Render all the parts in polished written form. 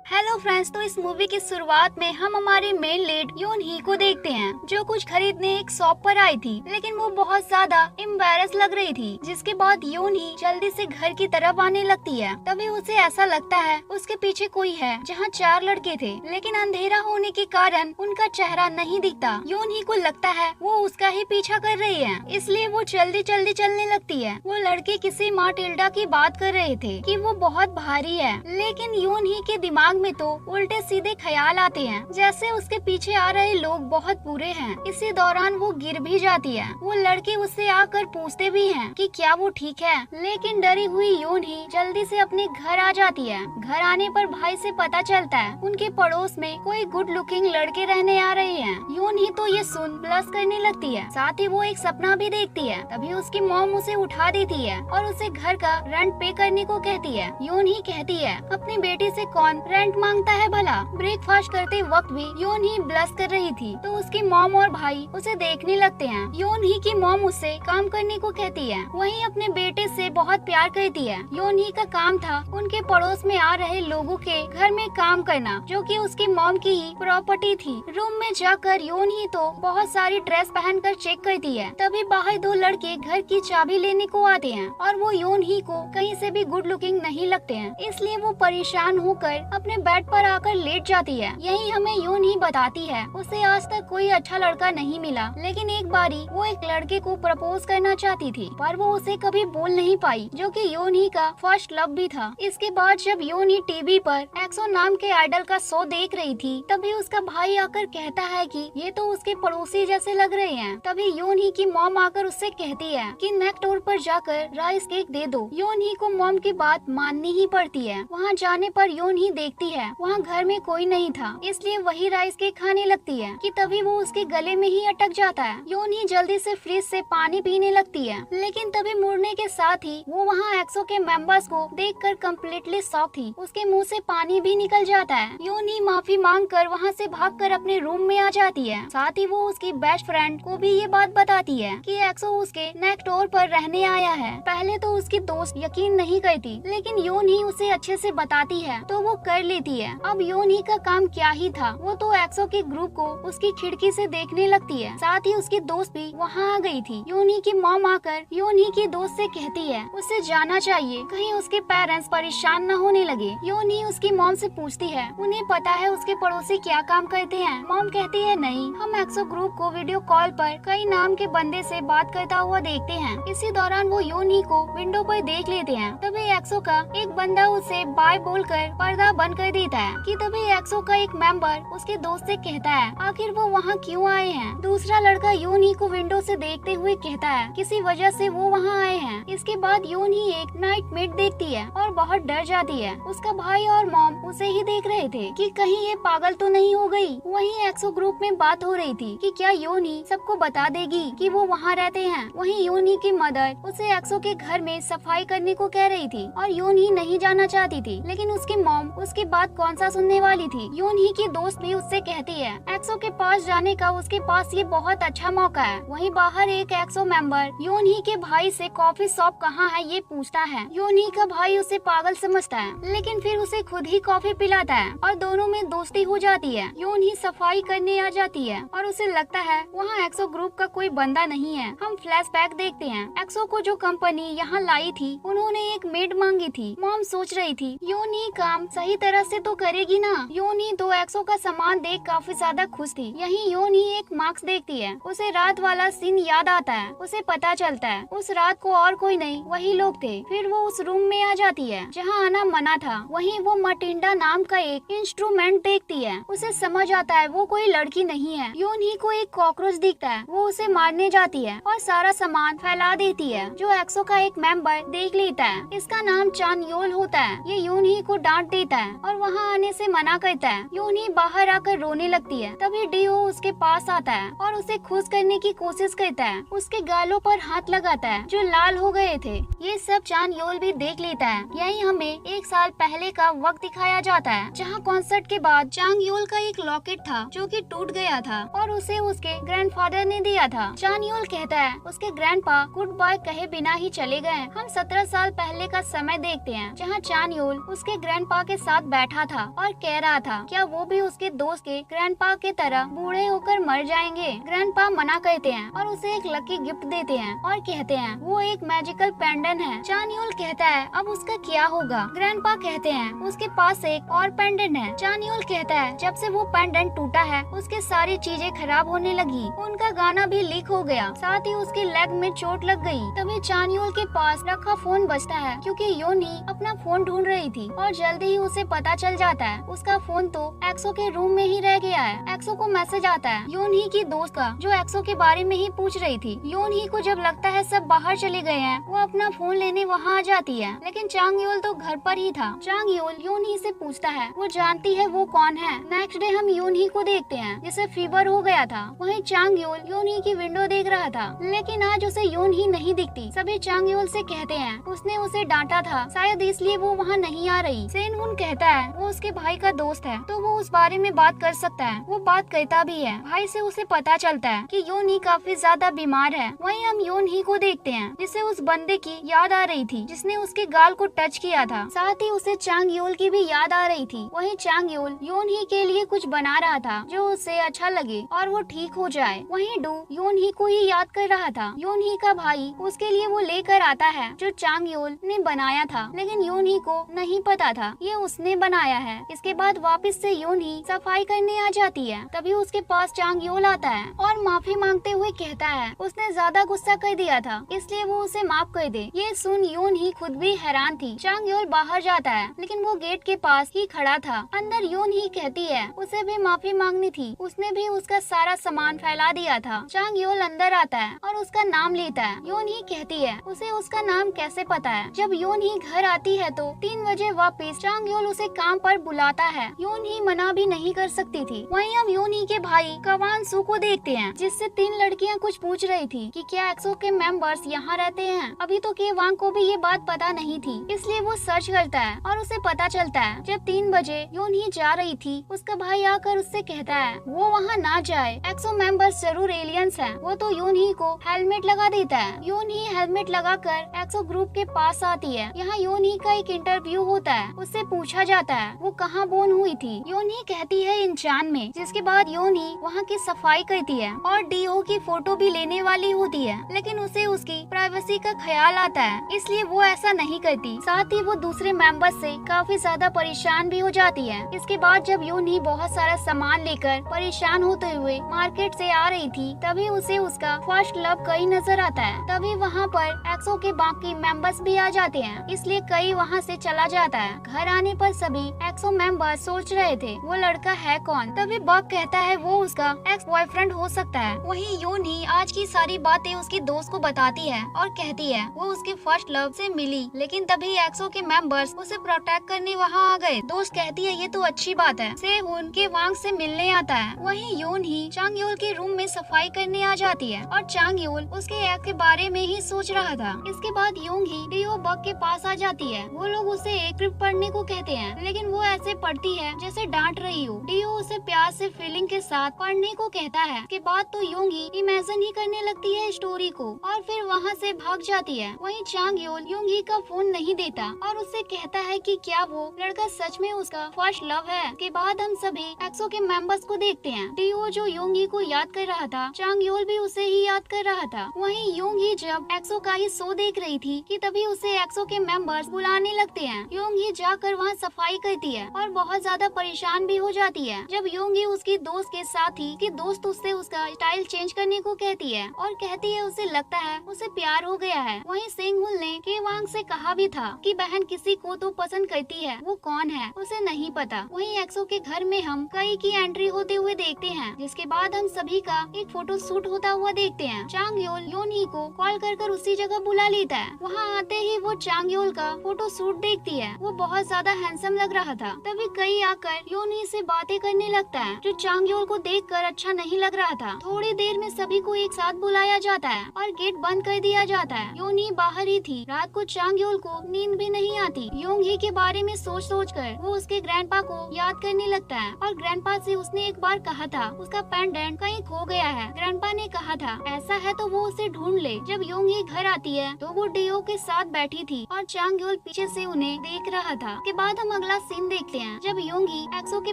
Hello friends, तो इस movie की शुरुआत में हम हमारे मेन लीड योन ही को देखते हैं, जो कुछ खरीदने एक शॉप पर आई थी, लेकिन वो बहुत ज्यादा एम्बैरस लग रही थी। जिसके बाद योन ही जल्दी से घर की तरफ आने लगती है। तभी उसे ऐसा लगता है उसके पीछे कोई है, जहाँ 4 लड़के थे, लेकिन अंधेरा होने के कारण उनका चेहरा नहीं दिखता। योन ही को लगता है वो उसका ही पीछा कर रही है, इसलिए वो जल्दी जल्दी चलने लगती है। वो लड़के किसी माटिल्डा की बात कर रहे थे कि वो बहुत भारी है, लेकिन योन ही के दिमाग में तो उल्टे सीधे ख्याल आते हैं, जैसे उसके पीछे आ रहे लोग बहुत बुरे हैं। इसी दौरान वो गिर भी जाती है। वो लड़के उससे आकर पूछते भी हैं कि क्या वो ठीक है, लेकिन डरी हुई योन ही जल्दी से अपने घर आ जाती है। घर आने पर भाई से पता चलता है उनके पड़ोस में कोई गुड लुकिंग लड़के रहने आ रहे हैं। योन ही तो ये सुन ब्लश करने लगती है। साथ ही वो एक सपना भी देखती है। तभी उसकी मॉम उसे उठा देती है और उसे घर का रेंट पे करने को कहती है। योन ही कहती है अपनी बेटी से कौन रेंट मांगता है भला। ब्रेकफास्ट करते वक्त भी योन ही ब्लश कर रही थी, तो उसकी मॉम और भाई उसे देखने लगते हैं। योन ही की मॉम उससे काम करने को कहती है, वहीं अपने बेटे से बहुत प्यार करती है। योन ही का काम था उनके पड़ोस में आ रहे लोगों के घर में काम करना, जो कि उसकी मॉम की ही प्रॉपर्टी थी। रूम में जाकर योन ही तो बहुत सारी ड्रेस पहनकर चेक करती है। तभी बाहर 2 लड़के घर की चाबी लेने को आते हैं और वो योन ही को कहीं से भी गुड लुकिंग नहीं लगते हैं, इसलिए वो परेशान होकर अपने बेड पर आकर लेट जाती है। यही हमें योन ही बताती है उसे आज तक कोई अच्छा लड़का नहीं मिला, लेकिन एक बारी वो एक लड़के को प्रपोज करना चाहती थी, पर वो उसे कभी बोल नहीं पाई, जो कि योन ही का फर्स्ट लव भी था। इसके बाद जब योन ही टीवी पर एक्सो नाम के आइडल का शो देख रही थी, तभी उसका भाई आकर कहता है कि ये तो उसके पड़ोसी जैसे लग रहे हैं। तभी योन ही की मॉम आकर उससे कहती है कि नेक्स्ट डोर पर जाकर राइस केक दे दो। योन ही को मॉम की बात माननी ही पड़ती है। वहाँ जाने पर योन ही देखती है वहाँ घर में कोई नहीं था, इसलिए वही राइस केक खाने लगती है कि तभी वो उसके गले में ही अटक जाता है। योन ही जल्दी से फ्रिज से पानी पीने लगती है, लेकिन तभी मुड़ने के साथ ही वो वहाँ एक्सो के मेंबर्स को देखकर कम्प्लीटली शॉक थी। उसके मुंह से पानी भी निकल जाता है। योन ही माफी मांग कर वहाँ से भागकर अपने रूम में आ जाती है। साथ ही वो उसकी बेस्ट फ्रेंड को भी ये बात बताती है कि एक्सो उसके नेक्स्ट डोर पर रहने आया है। पहले तो उसकी दोस्त यकीन नहीं करती, लेकिन योन ही उसे अच्छे से बताती है तो वो कर लेती है। अब योन ही का काम क्या ही था, वो तो एक्सो के ग्रुप को उसकी खिड़की से देखने लगती है। साथ ही उसकी दोस्त भी वहाँ आ गई थी। योन ही की मॉम आकर योन ही की दोस्त से कहती है उसे जाना चाहिए, कहीं उसके पेरेंट्स परेशान न होने लगे। योन ही उसकी मॉम से पूछती है उन्हें पता है उसके पड़ोसी क्या काम करते हैं। मॉम कहती है नहीं, हम एक्सो ग्रुप को वीडियो कॉल पर कई नाम के बंदे से बात करता हुआ देखते हैं। इसी दौरान वो योन ही को विंडो पर देख लेते हैं। तभी एक्सो का एक बंदा उसे बाय बोलकर पर्दा बंद कर देता है कि तभी एक्सो का एक मेंबर उसके दोस्त से कहता है आखिर वो वहाँ क्यों आए हैं। दूसरा लड़का योन ही को विंडो से देखते हुए कहता है किसी वजह से वो वहाँ आए हैं। इसके बाद योन ही एक नाइटमेयर देखती है और बहुत डर जाती है। उसका भाई और मॉम उसे ही देख रहे थे कि कहीं ये पागल तो नहीं हो गई। वहीं एक्सो ग्रुप में बात हो रही थी कि क्या योन ही सबको बता देगी कि वो वहाँ रहते हैं। वहीं योन ही की मदर उसे एक्सो के घर में सफाई करने को कह रही थी और योन ही नहीं जाना चाहती थी, लेकिन उसकी मॉम उसकी बात कौन सा सुनने वाली थी। योन ही की दोस्त भी उससे कहती है एक्सो के पास जाने का उसके पास ये बहुत अच्छा मौका है। वहीं बाहर एक एक्सो मेंबर योन ही के भाई से कॉफी शॉप कहाँ है ये पूछता है। योन ही का भाई उसे पागल समझता है, लेकिन फिर उसे खुद ही कॉफी पिलाता है और दोनों में दोस्ती हो जाती है। योन ही सफाई करने आ जाती है और उसे लगता है वहाँ एक्सो ग्रुप का कोई बंदा नहीं है। हम फ्लैशबैक देखते हैं, एक्सो को जो कंपनी यहाँ लाई थी उन्होंने एक मेड मांगी थी। मॉम सोच रही थी योन ही काम सही तरह से तो करेगी ना। योन ही तो एक्सो का सामान देख काफी ज्यादा खुश थी। यहीं योन ही एक मार्क्स देखती है, उसे रात वाला सीन याद आता है। उसे पता चलता है उस रात को और कोई नहीं वही लोग थे। फिर वो उस रूम में आ जाती है जहाँ आना मना था। वहीं वो मटिंडा नाम का एक इंस्ट्रूमेंट देखती है। उसे समझ आता है वो कोई लड़की नहीं है। योन ही को एक कॉकरोच दिखता है, वो उसे मारने जाती है और सारा सामान फैला देती है, जो एक्सो का एक मेंबर देख लेता है। इसका नाम चानयोल होता है। ये योन ही को डांट देता है और वहाँ आने से मना करता है। योन ही बाहर आकर रोने लगती है। तभी डीओ उसके पास आता है और उसे खुश करने की कोशिश करता है। उसके गालों पर हाथ लगाता है जो लाल हो गए थे। ये सब चानयोल भी देख लेता है। यही हमें 1 साल पहले का वक्त दिखाया जाता है, जहाँ कॉन्सर्ट के बाद चांगयोल का एक लॉकेट था जो कि टूट गया था और उसे उसके ग्रैंडफादर ने दिया था। चानयोल कहता है उसके ग्रैंडपा गुड बाय कहे बिना ही चले गए। हम 17 साल पहले का समय देखते हैं, जहाँ चानयोल उसके ग्रैंडपा के साथ बैठा था और कह रहा था क्या वो भी उसके दोस्त के ग्रैंडपा के तरह बूढ़े होकर मर जाएंगे। ग्रैंडपा मना करते हैं और उसे एक लकी गिफ्ट देते हैं और कहते हैं वो एक मैजिकल पेंडेंट है। चांग-यूल कहता है अब उसका क्या होगा। ग्रैंडपा कहते हैं उसके पास एक और पेंडेंट है। चांग-यूल कहता है जब से वो पेंडेंट टूटा है उसके सारी चीजें खराब होने लगी, उनका गाना भी लीक हो गया, साथ ही उसके लेग में चोट लग गई। तभी चांग-यूल के पास रखा फोन बजता है क्योंकि योनी अपना फोन ढूंढ रही थी और जल्दी ही उसे पता चल जाता है उसका फोन तो एक्सो के रूम में ही रह गया है। एक्सो को मैसेज आता है योनी की दोस्त का जो एक्सो के बारे में ही पूछ रही थी। योनी को जब लगता है सब बाहर चले गए हैं वो अपना फोन लेने वहाँ आ जाती है, लेकिन चांग-यूल तो घर पर ही था। चांग-यूल योनी से पूछता है वो जानती है वो कौन है। नेक्स्ट डे हम योनी को देखते हैं जिसे फीवर हो गया था। वहीं चांग-यूल योनी की विंडो देख रहा था, लेकिन आज उसे योनी नहीं दिखती। सभी चांग-यूल से कहते हैं उसने उसे डांटा था, शायद इसलिए वो वहाँ नहीं आ रही। सेन-हुन कहता है वो उसके भाई का दोस्त है तो वो उस बारे में बात कर सकता है। वो बात करता भी है। भाई से उसे पता चलता है कि योनी काफी ज्यादा बीमार है। वहीं हम योनी को देखते हैं जिसे उस बंदे की याद आ रही थी जिसने उसके गाल को टच किया था, साथ ही उसे चांग-यूल की भी याद आ रही थी। वहीं चांग-यूल योनी के लिए कुछ बना रहा था जो उसे अच्छा लगे और वो ठीक हो जाए। वहीं डू योनी को ही याद कर रहा था। योनी का भाई उसके लिए वो लेकर आता है जो चांग-यूल ने बनाया था, लेकिन योनी को नहीं पता था ये उसने बनाया है। इसके बाद वापस से योनी सफाई करने आ जाती है। तभी उसके पास चांग-यूल आता है और माफी मांगते हुए कहता है उसने ज्यादा गुस्सा कर दिया था इसलिए वो उसे माफ कर दे। ये सुन योनी खुद भी हैरान थी। चांग-यूल बाहर जाता है लेकिन वो गेट के पास ही खड़ा था। अंदर योनी कहती है उसे भी माफी मांगनी थी, उसने भी उसका सारा सामान फैला दिया था। चांग-यूल अंदर आता है और उसका नाम लेता है। योनी कहती है उसे उसका नाम कैसे पता है। जब योनी घर आती है तो 3 बजे वापस चांग-यूल उसे काम पर बुलाता है। योनी मना भी नहीं कर सकती थी। वहीं हम योनी के भाई कवान-सू को देखते हैं जिससे 3 लड़कियां कुछ पूछ रही थी कि क्या एक्सो के मेंबर्स यहाँ रहते हैं। अभी तो केवांग को भी ये बात पता नहीं थी, इसलिए वो सर्च करता है और उसे पता चलता है जब 3 बजे योनी जा रही थी उसका भाई आकर उससे कहता है वो वहाँ ना जाए, एक्सो मेंबर्स जरूर एलियंस हैं। वो तो योनी को हेलमेट लगा देता है। योनी हेलमेट लगाकर एक्सो ग्रुप के पास आती है। यहाँ योनी का एक इंटरव्यू होता है। उससे पूछा जाता है वो कहाँ बोर्न हुई थी। योनी कहती है इंचान में, जिसके बाद योनी वहाँ की सफाई करती है और डीओ की फोटो भी लेने वाली होती है, लेकिन उसे उसकी प्राइवेसी का ख्याल आता है इसलिए वो ऐसा नहीं करती। साथ ही वो दूसरे मेंबर्स से काफी ज्यादा परेशान भी हो जाती है। इसके बाद जब योनी बहुत सारा सामान लेकर परेशान होते हुए मार्केट से आ रही थी तभी उसे उसका फर्स्ट लव कई नजर आता है। तभी वहाँ पर एक्सो के बाकी मेंबर्स भी आ जाते हैं, इसलिए कई वहाँ से चला जाता है। घर आने पर सभी एक्सो मेंबर्स सोच रहे थे वो लड़का है कौन। तभी बक कहता है वो उसका एक्स बॉयफ्रेंड हो सकता है। वहीं योनी आज की सारी बातें उसकी दोस्त को बताती है और कहती है वो उसके फर्स्ट लव से मिली, लेकिन तभी एक्सो के मेंबर्स उसे प्रोटेक्ट करने वहाँ आ गए। दोस्त कहती है ये तो अच्छी बात है। से-हुन के वांग से मिलने आता है। वहीं योनी चांग-यूल के रूम में सफाई करने आ जाती है और चांग-यूल उसके एक्स के बारे में ही सोच रहा था। इसके बाद योंगी डीओ बक के पास आ जाती है। वो लोग उसे एक ट्रिप पढ़ने को कहते हैं, लेकिन वो ऐसे पढ़ती है जैसे डांट रही हो। डीओ उसे प्यार से फीलिंग के साथ पढ़ने को कहता है। इसके बाद तो योंगी इमेजिन ही करने लगती है स्टोरी को और फिर वहाँ से भाग जाती है। वहीं चांग-यूल योंगी का फोन नहीं देता और उससे कहता है कि क्या वो लड़का सच में उसका फर्स्ट लव है। के बाद हम सभी एक्सो के मेंबर्स को देखते हैं। डीओ जो योंगी को याद कर रहा था, चांग-यूल भी उसे ही याद कर रहा था। वहीं योंगी जब एक्सो का ही शो देख रही थी कि तभी उसे एक्सो के मेंबर्स बुलाने लगते हैं। योंगी जाकर वहाँ सफाई करती है और बहुत ज्यादा परेशान भी हो जाती है जब योंगी उसकी दोस्त के साथ ही कि दोस्त उससे उसका स्टाइल चेंज करने को कहती है और कहती है उसे लगता है उसे प्यार हो गया है। वहीं सेंगहुल ने केवांग से कहा भी था कि बहन किसी को तो पसंद करती है, वो कौन है उसे नहीं पता। वहीं एक्सो के घर में हम कई की एंट्री होते हुए देखते हैं, जिसके बाद हम सभी का एक फोटो शूट होता हुआ देखते हैं। चांग-यूल योनी को कॉल कर उसी जगह बुला लेता है। वहाँ आते ही वो चांग-यूल का फोटो शूट देखती है। वो बहुत ज्यादा हैंडसम लग रहा था। तभी कई आकर योनी से बातें करने लगता है जो चांग-यूल को देखकर अच्छा नहीं लग रहा था। थोड़ी देर में सभी को एक साथ बुलाया जाता है और गेट बंद कर दिया जाता है। योनी बाहर ही थी। रात को चांग-यूल को नींद भी नहीं आती। योंगी के बारे में सोच कर वो उसके ग्रैंडपा को याद करने लगता है और ग्रैंडपा से उसने एक बार कहा था उसका पेंडेंट कहीं खो गया है। ग्रैंडपा ने कहा था ऐसा है तो वो उसे ढूंढ ले। जब योंगी घर आती है तो वो डीओ के साथ बैठी थी और चांग-यूल पीछे से उन्हें देख रहा था। के बाद हम अगला सीन देखते हैं। जब योंगी एक्सो के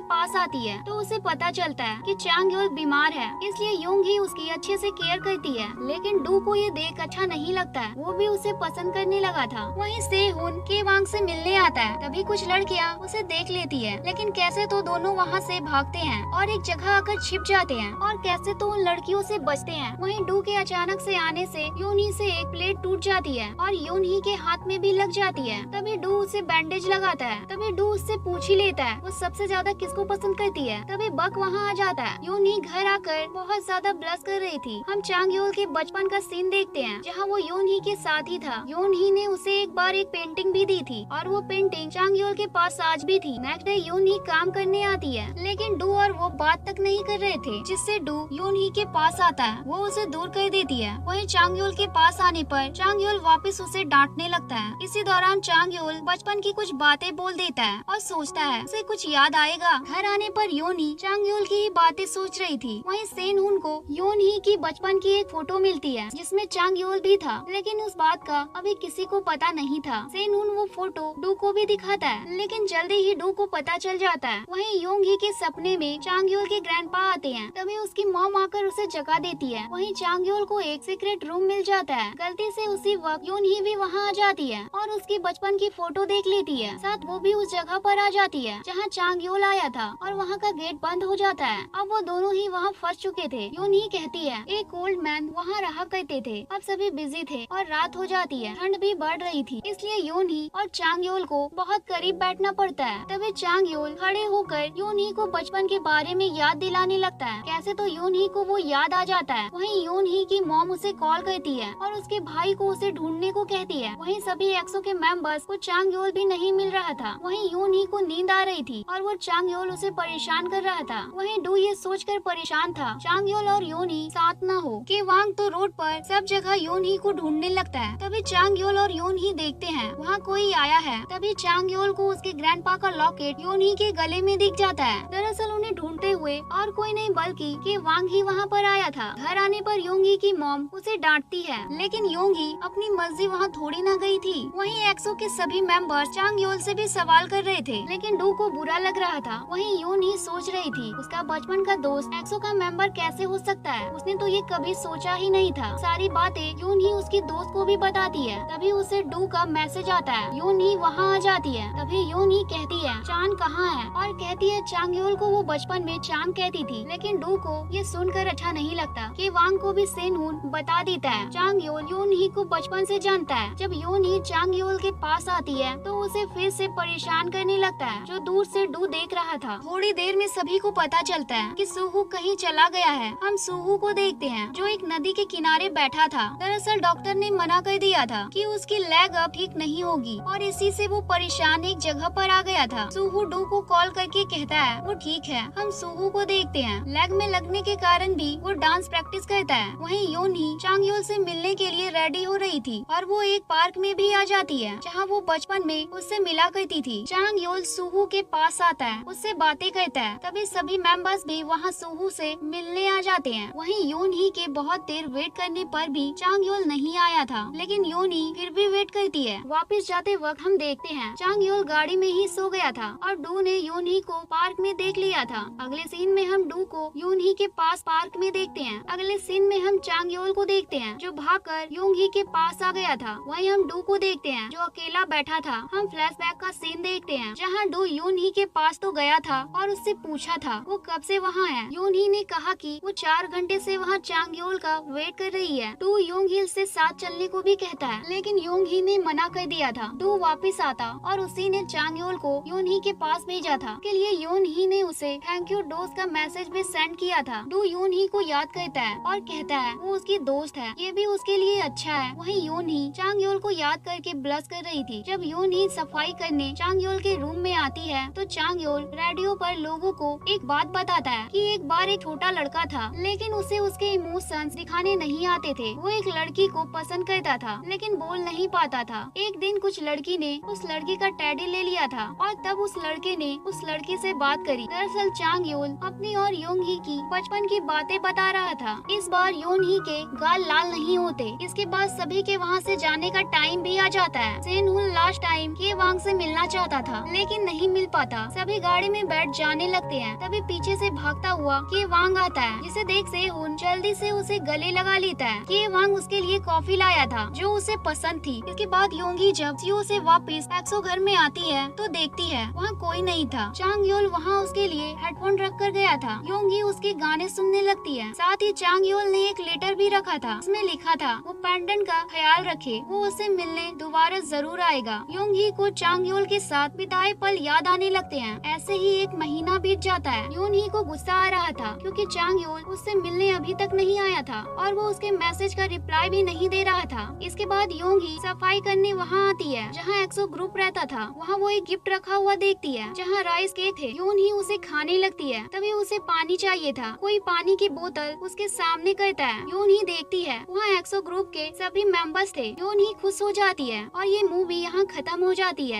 पास आती है तो उसे पता चलता है कि चांग योल बीमार है, इसलिए योंगी उसकी अच्छे से केयर करती है। लेकिन डू को ये देख अच्छा नहीं लगता है, वो भी उसे पसंद करने लगा था। वहीं सेहुन के वांग से मिलने आता है, तभी कुछ लड़कियां उसे देख लेती है, लेकिन कैसे तो दोनों वहाँ से भागते हैं और एक जगह आकर छिप जाते हैं और कैसे तो उन लड़कियों से बचते हैं। वहीं डू के अचानक से आने से योनी से एक प्लेट टूट जाती है और योनी के हाथ में भी लग जाती है। तभी डू उसे बैंडेज लगाता है। तभी डू उससे पूछ ही लेता है वो सबसे ज्यादा किसको पसंद करती है। तभी बक वहाँ आ जाता है। योनी घर आकर बहुत ज्यादा ब्लश कर रही थी। हम चांग योल के बचपन का सीन देखते हैं जहाँ वो योनही के साथ ही था। योनही ने उसे एक बार एक पेंटिंग भी दी थी और वो पेंटिंग चांग योल के पास आज भी थी। नेक्स्ट डे योनही काम करने आती है, लेकिन डू और वो बात तक नहीं कर रहे थे, जिससे डू योनही के पास आता है। वो उसे दूर कर देती है। वहीं चांग योल के पास आने पर चांग योल वापस उसे डांटने लगता है। इसी दौरान चांग योल बचपन की कुछ बातें बोल देता है और सोचता है उसे कुछ याद आएगा। घर आने पर योनी चांग योल की ही बातें सोच रही थी। वहीं सेनहुन को योनही की बचपन की एक फोटो मिलती है जिसमें चांग योल भी था, लेकिन उस बात का अभी किसी को पता नहीं था। सेनहुन वो फोटो डू को भी दिखाता है, लेकिन जल्दी ही डू को पता चल जाता है। वहीं योंगी के सपने में चांग योल के ग्रैंडपा आते हैं, तभी उसकी मॉम आकर उसे जगा देती है। वहीं चांग योल को एक सीक्रेट रूम मिल जाता है। गलती से उसी वक्त योनही भी वहाँ आ जाती है और उसकी बचपन की फोटो देख लेती है। साथ वो भी उस जगह पर आ जाती है जहाँ चांग योल आया था और वहाँ का गेट बंद हो जाता है। अब वो दोनों ही वहाँ फंस चुके थे। योनही कहती है एक ओल्ड मैन वहाँ रहा करते थे, अब सभी बिजी थे और रात हो जाती है। ठंड भी बढ़ रही थी, इसलिए योनही और चांग योल को बहुत करीब बैठना पड़ता है। तभी चांग योल खड़े होकर योनही को बचपन के बारे में याद दिलाने लगता है। कैसे तो योनही को वो याद आ जाता है। वहीं योनही की मॉम उसे कॉल करती है और उसके भाई को उसे ढूंढने को कहती है। वहीं सभी एक्सो के मेंबर्स को चांग योल भी नहीं मिल रहा था। वहीं योनही को नींद आ रही थी और वो चांग योल उसे परेशान कर रहा था। वहीं डू ये सोचकर परेशान था चांग योल और योनही साथ न हो। के वांग तो रोड पर सब जगह योनही को ढूंढने लगता है। तभी चांग योल और योनही देखते हैं वहाँ कोई आया है। तभी चांग योल को उसके ग्रैंडपा का लॉकेट योनही के गले में दिख जाता है। दरअसल उन्हें ढूंढते हुए और कोई नहीं बल्कि के वांग ही वहाँ पर आया था। घर आने पर योंगी की मॉम उसे डांटती है, लेकिन योंगी अपनी मर्जी वहाँ थोड़ी ना गई थी। वहीं एक्सो के सभी मेंबर्स चांग योल से भी सवाल कर रहे थे, लेकिन डू को बुरा लग रहा था। वहीं योनही सोच रही थी उसका बचपन का दोस्त एक्सो का मेंबर कैसे हो सकता है। उसने तो ये कभी सोचा ही नहीं था। सारी बातें योनही उसकी दोस्त को भी बताती है। तभी उसे डू का मैसेज आता है। योनही वहाँ आ जाती है। तभी योनही कहती है चांद कहाँ है और कहती है चांग योल को वो बचपन में चांद कहती थी। लेकिन डू को ये सुनकर अच्छा नहीं लगता। के वांग को भी सेनहुन बता देता है चांग योल योनही को बचपन से जानता है। जब योनही चांग योल के पास आती है तो उसे फिर से परेशान करने लगता है, जो दूर से डू देख रहा था। थोड़ी देर में सभी को पता चलता है कि सुहू कहीं चला गया है। हम सुहू को देखते हैं जो एक नदी के किनारे बैठा था। दरअसल डॉक्टर ने मना कर दिया था कि उसकी लेग अब ठीक नहीं होगी और इसी से वो परेशान एक जगह पर आ गया था। सुहू डू को कॉल करके कहता है वो ठीक है। हम सुहू को देखते हैं। लेग में लगने के कारण भी वो डांस प्रैक्टिस करता है। वहीं योनही चांग योल से मिलने के लिए रेडी हो रही थी और वो एक पार्क में भी आ जाती है जहाँ वो बचपन में उससे मिला करती थी। चांग योल सुहू के पास आता है, उससे बातें करता है। तभी सभी मेंबर्स भी वहाँ सुहू से मिलने आ जाते हैं। वहीं योनही के बहुत देर वेट करने पर भी चांग योल नहीं आया था, लेकिन योनही फिर भी वेट करती है। वापस जाते वक्त हम देखते हैं चांग योल गाड़ी में ही सो गया था और डू ने योनही को पार्क में देख लिया था। अगले सीन में हम डू को योनही के पास पार्क में देखते हैं। अगले सीन में हम चांग योल को देखते हैं जो भागकर योनही के पास आ गया था। वहीं हम डू को देखते हैं जो अकेला बैठा था। हम फ्लैशबैक का सीन देखते हैं जहाँ डू योनही के पास तो गया था और उससे पूछा था वो कब से वहाँ है। योनही ने कहा कि वो 4 घंटे से वहाँ चांग योल का वेट कर रही है। डू योंगही से साथ चलने को भी कहता है, लेकिन योंगही ने मना कर दिया था। डू वापस आता और उसी ने चांग योल को योनही के पास भेजा था। के लिए योनही ने उसे थैंक यू दोस्त का मैसेज भी सेंड किया था। डू योनही को याद करता है और कहता है वो उसकी दोस्त है, ये भी उसके लिए अच्छा है। वहीं योनही चांग योल को याद करके ब्लश कर रही थी। जब योनही सफाई करने चांग योल के रूम में आती है तो चांग योल रेडियो पर लोगों को एक बात बताता है कि एक बार एक छोटा लड़का था, लेकिन उसे उसके इमोशंस दिखाने नहीं आते थे। वो एक लड़की को पसंद करता था लेकिन बोल नहीं पाता था। एक दिन कुछ लड़की ने उस लड़की का टेडी ले लिया था और तब उस लड़के ने उस लड़की से बात करी। दरअसल चांग योल अपनी और योंगही की बचपन की बातें बता रहा था। इस बार योनही के गाल लाल नहीं होते। इसके बाद सभी के वहाँ से जाने का टाइम भी आ जाता है। सेनहुन लास्ट टाइम के वांग से मिलना चाहता रहा था लेकिन नहीं मिल पाता। सभी गाड़ी में बैठ जाने लगते हैं। तभी पीछे से भागता हुआ के वांग आता है, जिसे देख सेहुन जल्दी से उसे गले लगा लेता है। के वांग उसके लिए कॉफी लाया था जो उसे पसंद थी। इसके बाद योंगी जब सियो से वापस एक्सो घर में आती है तो देखती है वहाँ कोई नहीं था। चांग योल वहाँ उसके लिए हेडफोन रख कर गया था। योंगी उसके गाने सुनने लगती है। साथ ही चांग योल ने एक लेटर भी रखा था, उसमें लिखा था वो पेंडेंट का ख्याल रखे, वो उसे मिलने दोबारा जरूर आएगा। योंगी को चांग योल के साथ बिताए पल याद आने लगते हैं। ऐसे ही एक महीना बीत जाता है। योनही को गुस्सा आ रहा था क्योंकि चांग योल उससे मिलने अभी तक नहीं आया था और वो उसके मैसेज का रिप्लाई भी नहीं दे रहा था। इसके बाद योंगी सफाई करने वहाँ आती है जहाँ एक्सो ग्रुप रहता था। वहाँ वो एक गिफ्ट रखा हुआ देखती है जहाँ राइस केक थे। योनही उसे खाने लगती है। तभी उसे पानी चाहिए था। कोई पानी की बोतल उसके सामने करता है। योनही देखती है वहाँ एक्सो ग्रुप के सभी मेंबर्स थे। योनही खुश हो जाती है और ये मूवी यहाँ खत्म हो जाती है।